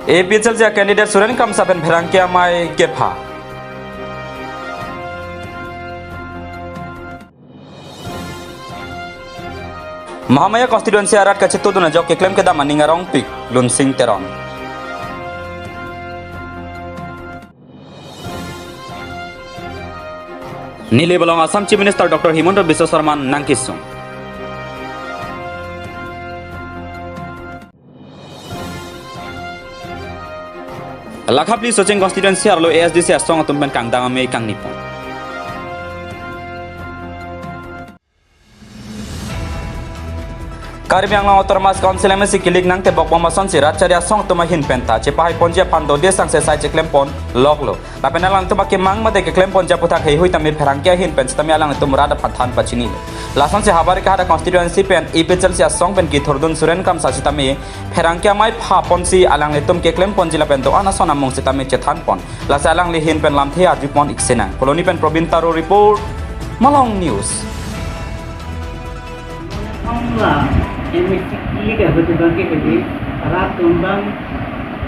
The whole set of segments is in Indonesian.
APHL ja candidate Suren Kamsapen Bherangkia Mai Kepa. Mahamaya konstituensi arat kacitu duna jok klaim ke daman ningarong pik lunsing terong. Nili Balong Assam Chief Minister Dr. Himanta Biswa Sarma nangkisung. Lakhapli Socheng konstituensi arlo ASDC asong atumpen kang dangame kang nipon. Karibiyang lang otormas council MSC kilig nang tebok pamason si Ratcharia song tumahin penta cepahay ponja pando desang sesai ceklempon loklo lapena lang tumaki mang mate keklempon japutak hei hui tami perangkia hin pen tami alang tumurada pathan pachini lason se habari kahada constituency pen IPHL si asong pen githordun suren kam sasitami perangkia mai pha ponsi alang tum keklempon jila pen to anasona mong sitami chethan pon lasa alang li hin pen lam the arjupon iksena koloni pen probintaro report Malong News. Liga betul jadi rat tumbang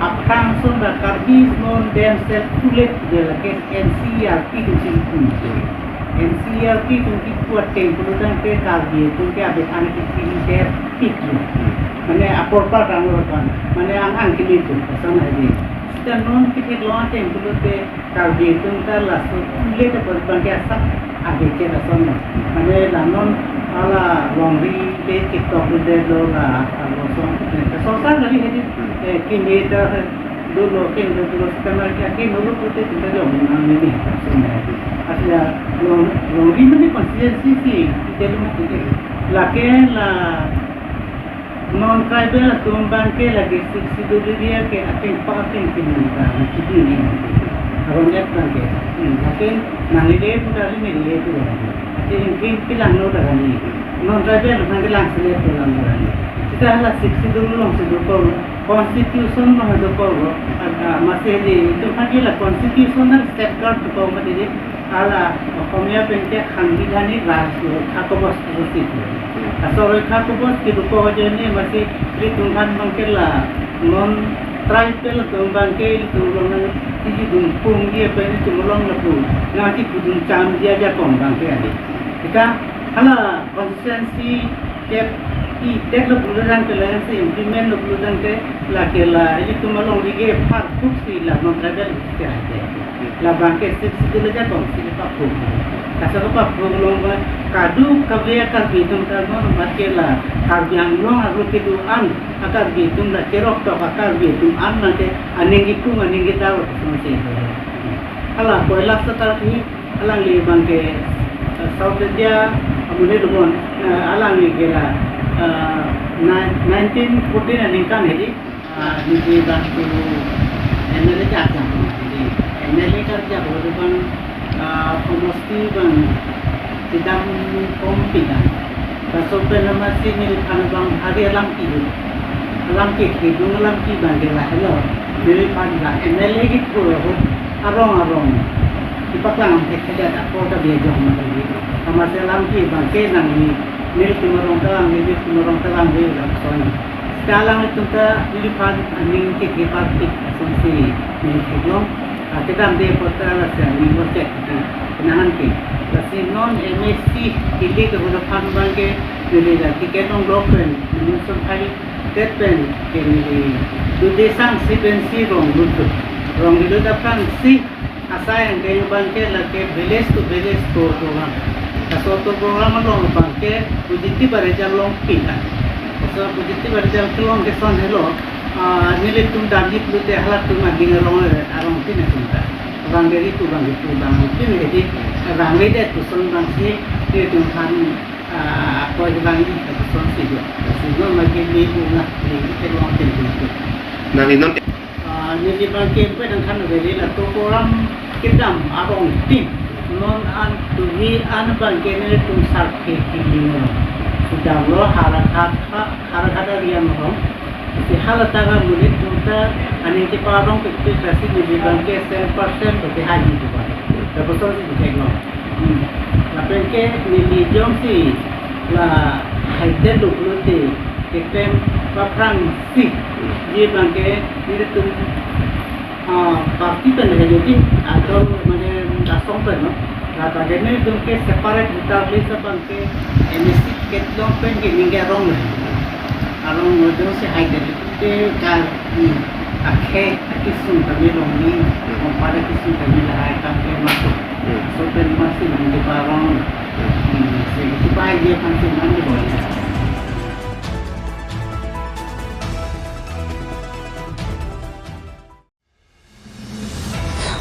akan sumber karbis non dan set kulit de la que NCRT tu singkunci NCRT tu kuat tempulu dan ke karbi tu ke abis anak kini ter tiklu mana apor pa kan mana ang kini tu sama ini dan non kita lawan tempulu te karbi tu kan langsung kulit berbangkai asap abis ke sama mana lanon ala longri le TikTok de lo la sosal lagi ini kini dah dulu sekarang kini dulu kita tidak jauh ini aslinya longri mana konsistensi sih kita itu lagi la non tribal tumbang ke lagi situ dia ke akan pakai kini ini orangnya kan ke lagi nanti dia sudah ini dia tu Ini pilang no dah ni, non tribal nanti langsung dia pilang ni. Kita hala siksi dulu langsung dulu. Constitution mah dulu. Masih di itu lagi lah constitutional safeguard dulu macam ni. Hala komia penting hanggilan ni rasu, aku bos terus itu. Asal aku bos itu kau aja ni masih di Tuhan mungkin lah non tribal tumbang ke itu orang ini dumpung dia pengen cumulong lepu. Nanti kudun cam dia aja kombang ke ada. Kita hala konsistensi ke tek lo buludan ke lain se implement lo buludan ke la ke la itu malong dige par kuksi la non tribal ke ada. La bangke situ aja kongsi pak pun. Kasar pak pun long kadu kabya kan bitum kan non mat ke la karbiang long aku kitu an akar bitum la kerok to akar bitum an nanti aning itu aning kita semua. Hala koilah setar ni alang li bangke South India mulai dulu alang ni kira 1914 ni kan jadi ni bangku MLA kerja jadi MLA kerja bukan komosti bang tidak kompitan sampai masih ni kan bang hari alam ki bang kira hello dari pada MLA gitu arong ipaklang kerja tak kau tak biasa macam ni. Sama selam ki bangke nang ni milik tumorong telang ni lah soalnya. Sekarang itu kita lipat aning ki parti asumsi milik itu. Kita ambil kota lah ni kota kenahan ki. Kasi non MSC pilih ke hadapan bangke pilih dah tiket on local municipal kali tepen ke ni. Dudesang sipensi rong itu dapat si asal yang bangke lagi village to program. Asal program long bangke bujiti barejang long pita. Asal bujiti barejang long kesan hello. Nilai tum dandi tu deh halat tum adi ngelong arong pina tumta. Bang dari tu bang pina jadi bang lede tu son bang si dia tu kan apa bang ini tu son si dia. Sehingga makin ni nak ni kelong tu. Nanti non Jadi bangke pen kan dari la to program kita arong tim non an tuhi an bangke ni tum sarke kilino sudah lo harakat rian mo si halataga mulit tumta ani ti parong ke kasi ni bangke 10% to haji tu ba dapat so si tekno la bangke ni jom si la haide dukluti Ketem Paprang Sik Ye bangke Ini tum Parti pen jadi atau macam dasong pen no. Nah bagaimana tum ke separate kita beli sebangke MSC ketlong pen ke ningga rong lah. Kalau modal si high dari kar akhe kisum kami longi pada kisum kami lah kami masuk. So pen masih di barang. Supaya dia pantai mana boleh.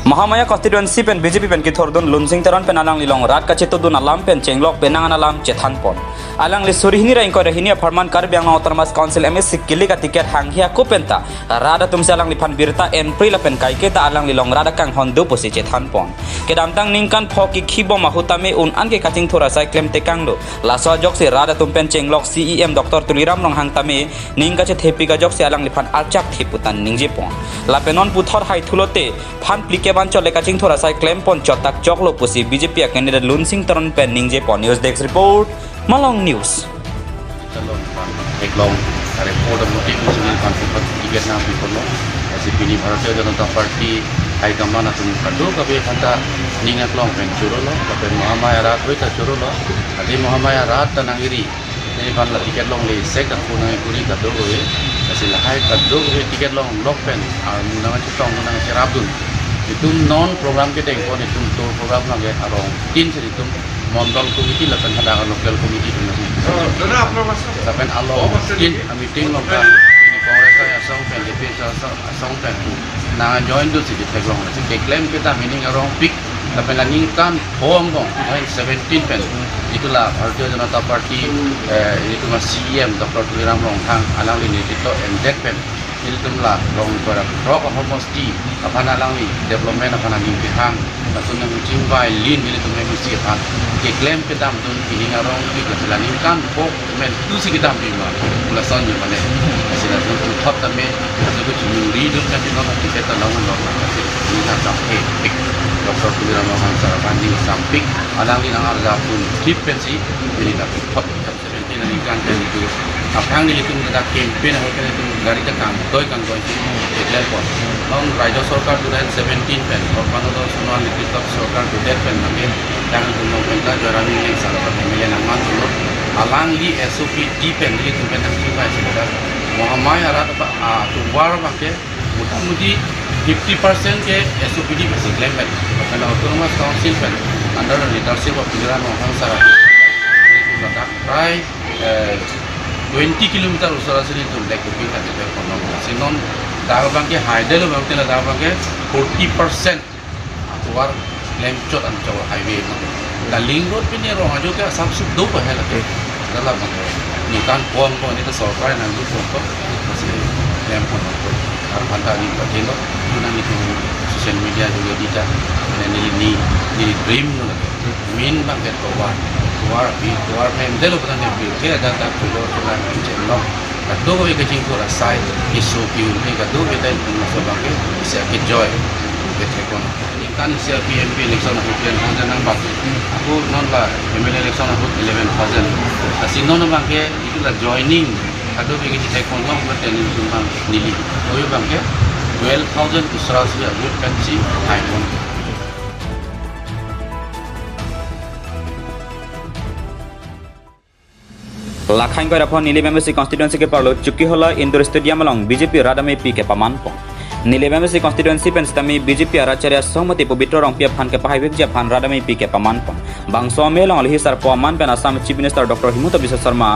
Mahamaya constituency pen BJP pen kithordun lunsing teron pen alang lilong rat ka chetudun alam pen chenglok penangan alam chethan pon alang li surihini rain ko rehini farman karbiang autonomous council MSC kili ka tiket hanghia ko penta rada tumse alang li phan birta April pen kai ke ta alang lilong rada kang hondu posi chethan pon kedam tang ningkan phoki khibo mahutame un an ke kating thora sai klem te kangdo la so jok se rada tumpen chenglok CEM Dr. Tuliram long hang tame ningka che thepi ka jok se alang li phan archak thiputan ningje pon la penon puthor hai thulote phan plike bancho leka ching thora sai claim pon chotak choklo pusi BJP candidate lunsing taron pen ningje pon news desk report Malong news Talon eklong report motif nasional konflik tiket na pipono SPP Bharatiya Janata Party hai kamana tum kado kabe khata ninga klong pen churolo kabe Mahamaya rat hoita churolo adi Mahamaya rat tanangiri ni ban la tiket long le sek ka kuna kuri kado goe asila hai kado goe tiket long lok pen munang chitong munang serabdun itu non program kita yang pun itu to program lagi arong tin sih itu mondol komiti lah kan ada local komiti itu nanti. Tapi alo tin meeting lokal ini kongres saya asong pen DP asong pen na join tu sih di peglong sih klaim kita meaning arong pick tapi langingkan home dong 17 pen itulah Bharatiya Janata Party itu masih CEM Dr. Tuliram Longhang alang ini itu endek pen ini tumlah long para rock homos di apa nalang ni development apa nang pihang maksud nang cimbai lin ini tumlah mesti kan klaim kita tun ini ngarong di keselan kan pok men tu sih kita bima ulasan je mana hasil tu top tame maksud tu curi tu kan kita nak kita lawan lawan ini tak sampai pick Dr. Tuliram Longhang sarapan di samping alang ni nang arga pun tip pensi ini tak top 17 ni kan itu apang ni itu kita campaign atau kita itu gari kita toy declare pon long Raja Sarkar 2017 pen or panodo sunwan kita Sarkar 2010 pen nage jangan tuh kita juara ni salah satu pemilihan nama dulu alang li SOP di pen itu pen yang kita sudah Mahamaya rat tu war pakai mudah-mudi 50% ke SOP di masih claim pen kalau autonomous council pen under leadership of Tuliram Longhang Sarah itu letak try 20 kilometer usara sini tu lek kita kita kono sinon dagang ke haidel bang tela dagang ke 40% atuar lemchot an chaw highway la link road pini ro ajo ke samsuk do pa hela ke dalam ni kan pom ko ni to sarkar nan du ko masih lem ko ar phanta ni ka thelo nang itu social media juga tidak ni dream no min bang ke to war mendelo pun ada bil ada tak keluar keluar channel kado ko ikacing ko rasai isu piun ni kado kita masuk bangke bisa ke joy ke tekon ini kan siap PMP election aku plan hanya nang bak aku non lah MLA election aku 11,000 kasi non bangke itu lah joining kado ke tekon no berten tumbang nili oh bangke 12,000 usra sia good pensi iPhone लाखाइन को रफो नीले मेमसी कॉन्स्टिट्यूएंसी के परलो चुकी होला इंदौर स्टेडियम अलong बीजेपी रादामे पी के पमान पो नीले मेमसी कॉन्स्टिट्यूएंसी पेंस्तमी बीजेपी आचार्य सहमति पवित्र रंग पिया फान के पहाइवेक जे फान रादामे पी के पमान पो बांगसो मेलong अलहि सर पमान पेन Assam chief minister doctor Himanta Biswa Sarma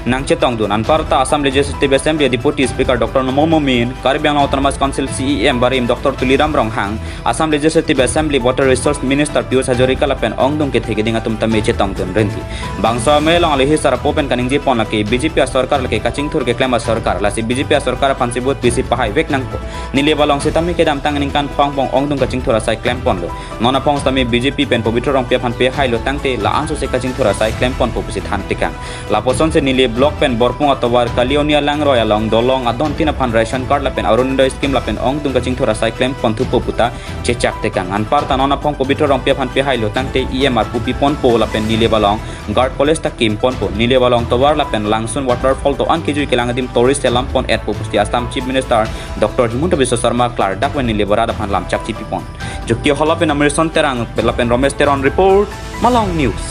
नांगचे तंगदुन अनपारता Assam legislative assembly deputy speaker doctor Numal Momin Karbi Anglong autonomous council CEM बारिम doctor Tuliram Ronghang Assam legislative assembly water resource minister Pijush Hazarika लापेन ओंगदुंग के थेगे दिंगा तुम तमे चे तंगदुन रेंती बांगसो मेलong अलहि सर पोपेन कनिंग जे पोन के बीजेपी सरकार लके काचिंग थुर के क्लेम सरकार लासी बीजेपी सरकार फांसीबुत पीसी पहाइवेक नांगको नीले balong sitami ke dam tangning kan pong pong ong dung kaching thura sai claim pon lo nona pong stami BJP pen pavitra rong pe phan pe hai lo tangte la anso se kaching thura sai claim pon po pusi than tikang la poson se nile block pen borpung atawar kalionia lang roya long dolong adon tina pan ration card lapen arundo scheme lapen ong dung kaching thora sai claim pontu poputa chechak te kang an par tanona pong pobitro rong pia phan pe hailo tangte EMR pupi pon po lapen nile balong guard police ta kim pon po nile balong tawar lapen langsun waterfall to an kejui kelang adim tourist elam pon at pupusti astam chief minister Dr. Himanta Biswa Sarma Clark dakwen nile barada phan lam chak chipi pon jukti holapen amerson terang lapen romesh teron report Malong News.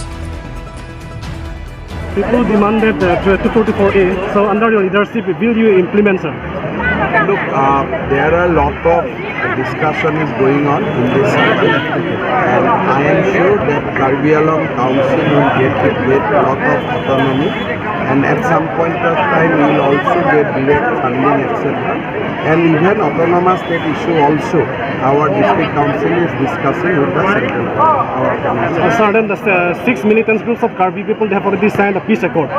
People demanded 244A. So under your leadership, will you implement, sir? Look, there are a lot of discussion is going on in this subject, and I am sure that Karbi Anglong Council will get a lot of autonomy, and at some point of time we will also get direct funding, etc. And even autonomous state issue also, our district council is discussing with the central government. Sir, then the 6 militant groups of Karbi people, they have already signed a peace accord.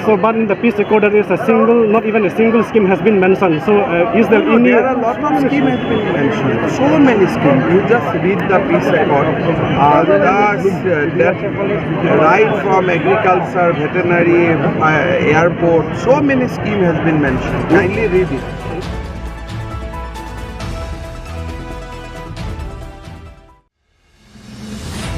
So, but in the peace accord, there is not even a single scheme has been mentioned. So, is there any? There are a lot of schemes has been mentioned. So many schemes. You just read the peace accord. That right from agriculture, veterinary, airport. So many schemes has been mentioned. Kindly read it.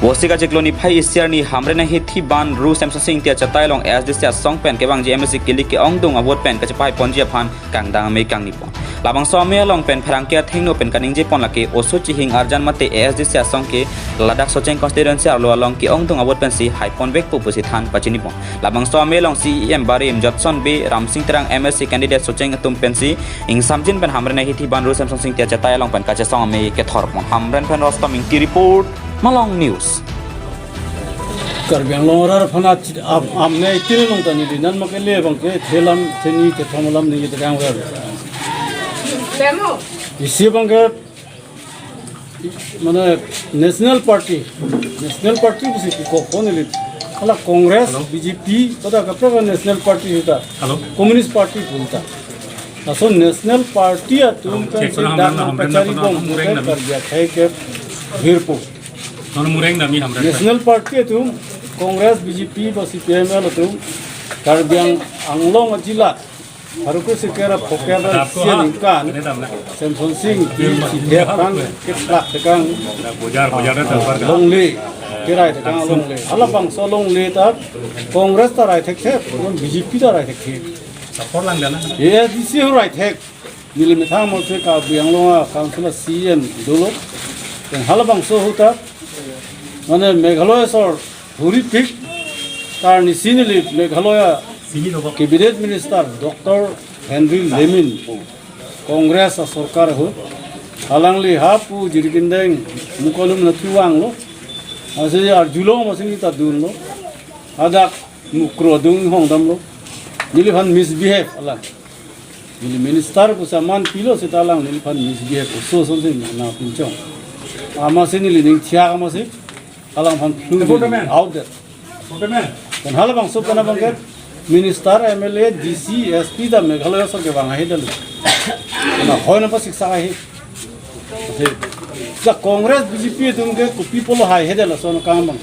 Wosika jekloni phai isiarni hamre na hithi ban ru samsung sing tia chatai long SDC song pen ke bang GMC kilik ke ong dung awot pen ka chapai pon jia phan kang dang me kang ni pon labang so me long pen pharang ke thingno pen kaning je pon lake osu chi hing arjan mate SDC song ke ladak socheng constituency arlo long ki ong dung awot pen si hai pon vek pu pusi than pachini pon labang so me long CEM barim Johnson B Ram Singh Terang MSc candidate socheng tum pen si ing samjin pen hamre na hithi ban ru samsung sing tia chatai long pen ka cha song me ke thor pon hamren pen rostom ing ti report Malong News. Karbi Anglong rar phana amne itine long tani dinan makele bang ke thelam theni ke thamalam ni te dang rar demo isi bang ke mana national party bisi ko koneli ala congress BJP pada kapra national party hita communist party bulta aso national party atum kan se dak pachari bom kar dia khai ke hirpo national party tu Congress BJP ba CPM la tu Karbi Anglong jila haruko sekera pokera sian kan Samson Singh ki depan kitla tekang longle kirai tekang longle ala bang so longle ta Congress ta rai thek BJP ta rai thek support lang dana ye disi rai thek nilme thang mo se Karbi Anglong council CM dolo dan hala bang so huta mane Meghalaya sor Huri Pik tar nisinili Meghalaya cabinet minister Dr. Henry Lemin Congress sarkar ho halangli hapu jirgindeng mukolum natuang lo ase ar julong masing ta dun lo adak mukro dung hongdam lo niliphan misbehave alang nili minister ko saman pilo sitalang niliphan misbehave so something na pinchong amase nili ning thia amase alang phan out there dan hala bang sop kana bang ke minister MLA DC SP da Meghalaya sor ke bang hai dalu na hoina pa siksa hai sa Congress BJP tum ke people hai hedala son kam bang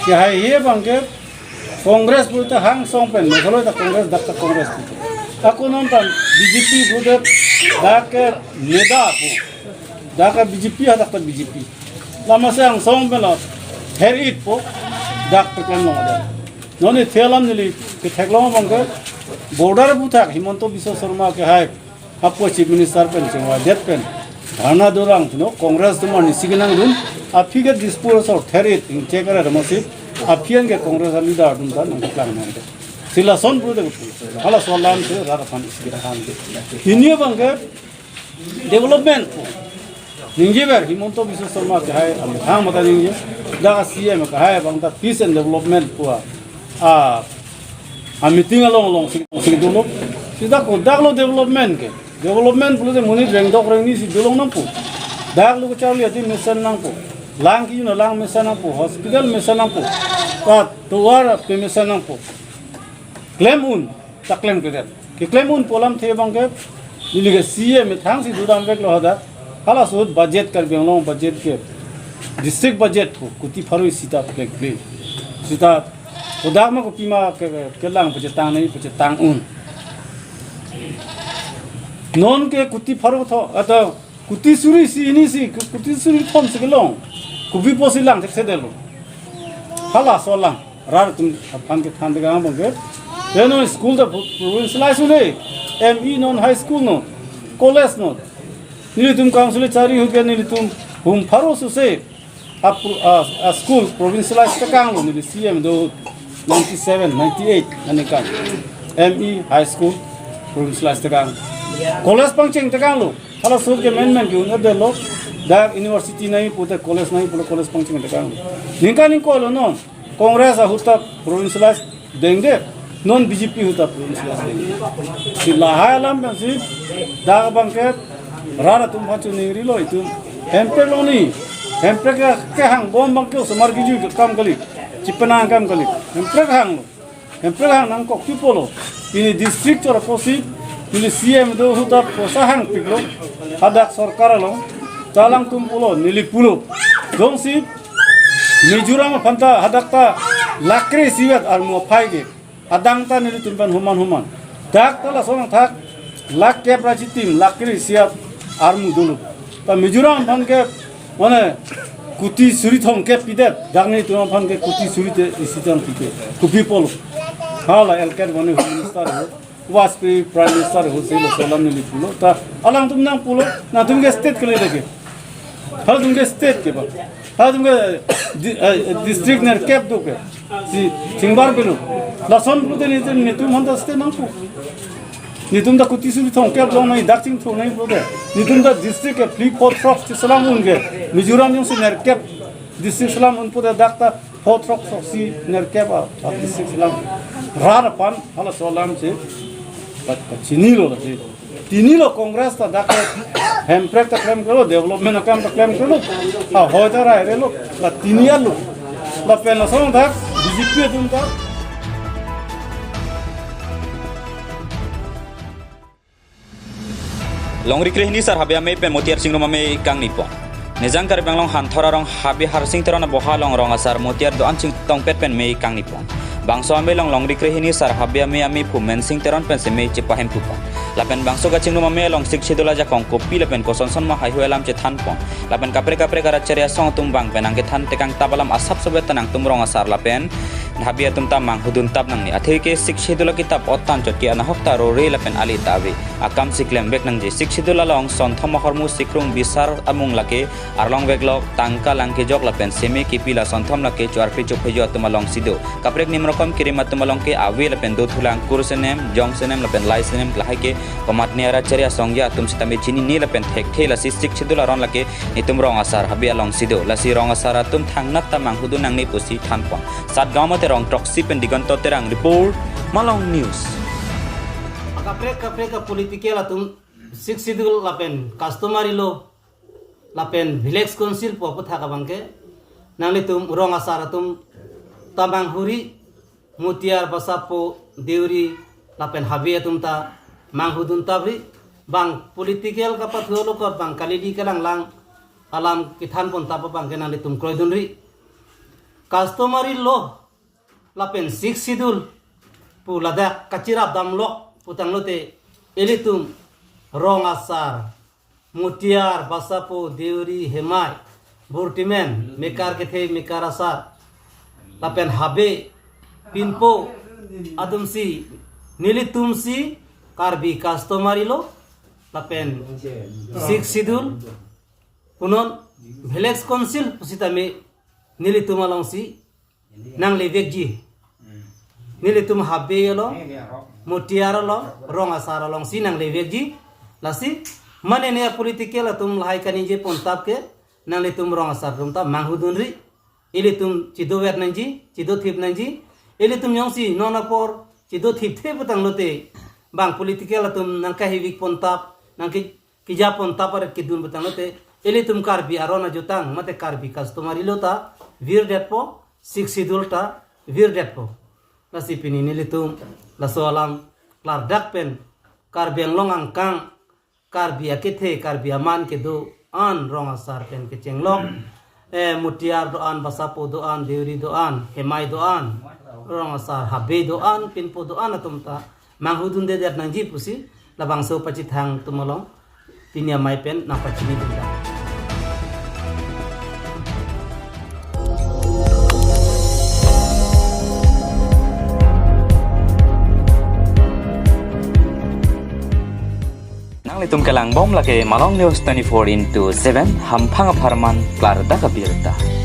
ke hai he bang ke Congress bu ta hang song pen Meghalaya da Congress aku nonton BJP bu da ke neda bu da ka BJP ada ka BJP lama sang song pen her it po dak pekan long ada noni thelam nili ke theklong bangke border buthak Himanta Biswa Sarma ke hai apo chief minister pen chengwa det pen dhana dorang no Congress tu mani signang dun afige dispose of her it in chekara ramasi afian ke Congress leader dun ta nang plan mande sila son pru de hala solam se rara fan sikira khan ini bangke development Ninggiber Himanta Biswa Sarma ke hai am mata ninggi da CM ke hai bang ta peace and development pua a meeting along sing dulu sida ko daglo development pulu de muni reng dok reng ni si dolong nang pu daglo ko charli ati mission nang pu lang ki no lang mission nang pu hospital mission nang pu ta tuar pe mission nang pu claim un ta claim ke claim un polam the bang ke ni ke CM thang si dudam bek lo hada hala sud budget Karbi Anglong budget ke district budget ko kuti pharu sita plek play sita udah mah kopi mah ke lang pecetang nih pecetang non ke kuti faru tho atau kuti suri si ini si kuti suri pon segelong kopi posi lang cek sedelo hala solang rar tum apan ke than degang bangke no school da provincialize ne ME non high school no college no nili tum council chari ho ke nili tum hum faru se up a school provincialize tekang nili CM do 97 98 anikan ME high school provincialize tekang college pangcheng tekang lo hala sur ke men gyun ade lo da university nai puta college nai puta college pangcheng tekang ningka ko lo non congress a huta provincialize dengde non BJP huta provincialize dengde sila halam si da bangke rara tum phachu ningri lo itu hempe lo ni hempe ke hang bom bangke samar giju kam kali cipana kam kali hempe hang nang kok tipolo ini district or posi ini CM do huta posahang piklo hadak sarkar lo talang tumpulo nili pulo dong si Mizoram phanta hadakta lakre siwat ar mo phaige adangta nili tumpan human dak tala sonang thak lak ke prajitim lakre siap ar mu dulu ta Mizoram phanke mane kuti suri thong ke pide dangni tum phanke kuti suri te isitan pide kupi polo hala elker bane minister waspi prime minister ho selo solam nili pulo ta alang tum nang pulo na tum ke state kele deke hal tum ke state ke ba hal tum ke district ner cap do ke si singbar belu lason pulo ni tum handa state nang pu ni tum da kuti suri thong cap long nai dakching thong nai pulo de ni tum da district ke flip for truck salam un ge Mizoram yung si ner cap district salam un pulo dakta for truck si ner cap district salam rar pan hala solam se Cinilo lagi, tinilo kongres ta dak hemprek ta klem kelo development akam ta klem kelo, hoja rai relo la tinial lo, la pena song dak BJP tum ta. Long rikre ini sar habi ame pen motiar sing roma me kang nipo. Nejang kar banglong han thora rong habi har sing terona boha long rong asar motiar do an sing tong pet pen me kang nipo. Bangso ame long rikre ini sar habi ame pumen sing teron pen se me cipahem pupa. Lapen bangso ga cing roma me long sik sidola ja kong kopi lapen koson son ma hai huelam ce than pon. Lapen kapre gara ceria song tum bang pen angke than tekang tabalam asap sobet tanang tum rong asar lapen habi atum tamang hudun tab nang ni athe ke sik sidola kitab otan chot ki ana hokta ro re lapen ali tabe akam siklem bek nang je sik sidola long son thoma hormu sikrung bisar amung lake arlong beglok tangka langke jok lapen seme ki pila son thom lake chuar pri chok hejo atuma long sido kaprek nimrokom kirim atuma long ke awe lapen do thulang kursenem jongsenem lapen laisenem klahai ke komat niara ceria songya atum sitame chini ni lapen thek thela si sik sidola ron lake nitum rong asar habi along sido lasi rong asar atum thangnat tamang hudun nang ni pusi thanpon sat gaw rong troksi pendigonto terang report Malong News. Kapre politikel atum sik sidul lapen customary lo lapen village council po thaka bangke nangli tum rong asar atum tamang huri mutiar basapo deuri lapen habi atum ta manghudun tabri bang politikel kapat holo ko bang kalidi kalang lang alam kithan pon tapa bangke nangli tum kroidunri customary lo lapen sik sidul pu ladak kacirap damlok putang lote elitum rong asar mutiar basapo deuri hemai burtimen mekar kethe mekar asar lapen habe pinpo adumsi nilitumsi karbi customary lo lapen sik sidul punon village council pusitame nilitumalongsi nang levekji nilitum habe lo mutiara lo rong asara long sinang levekji lasi mane ne politikel atum lahai kanije pontap ke nang litum rong asar tum ta manghudunri ilitum cidower nanji cido thip nanji ilitum yongsi nonapor cido thip the butang lote bang politikel atum nang kahivik pontap nang kija pontap ar kidun butang lote ilitum karbi arona jutang mate karbi customary lota vir detpo sik sidulta vir detpo lasi pini nilitum laso alam klar dakpen karbiang longang kang karbi akethe karbi aman ke do an rong asar pen ke chenglong mutiar do an basapo do an deuri do an hemai do an rong asar habe doan pinpo doan atum ta manghudun de nang ji pusi labang so pachi thang tumolong pinya mai pen na pachi ni dunda Nang litum kelang bom lagi Malong News 24/7 hampang aparman klar da kabirta.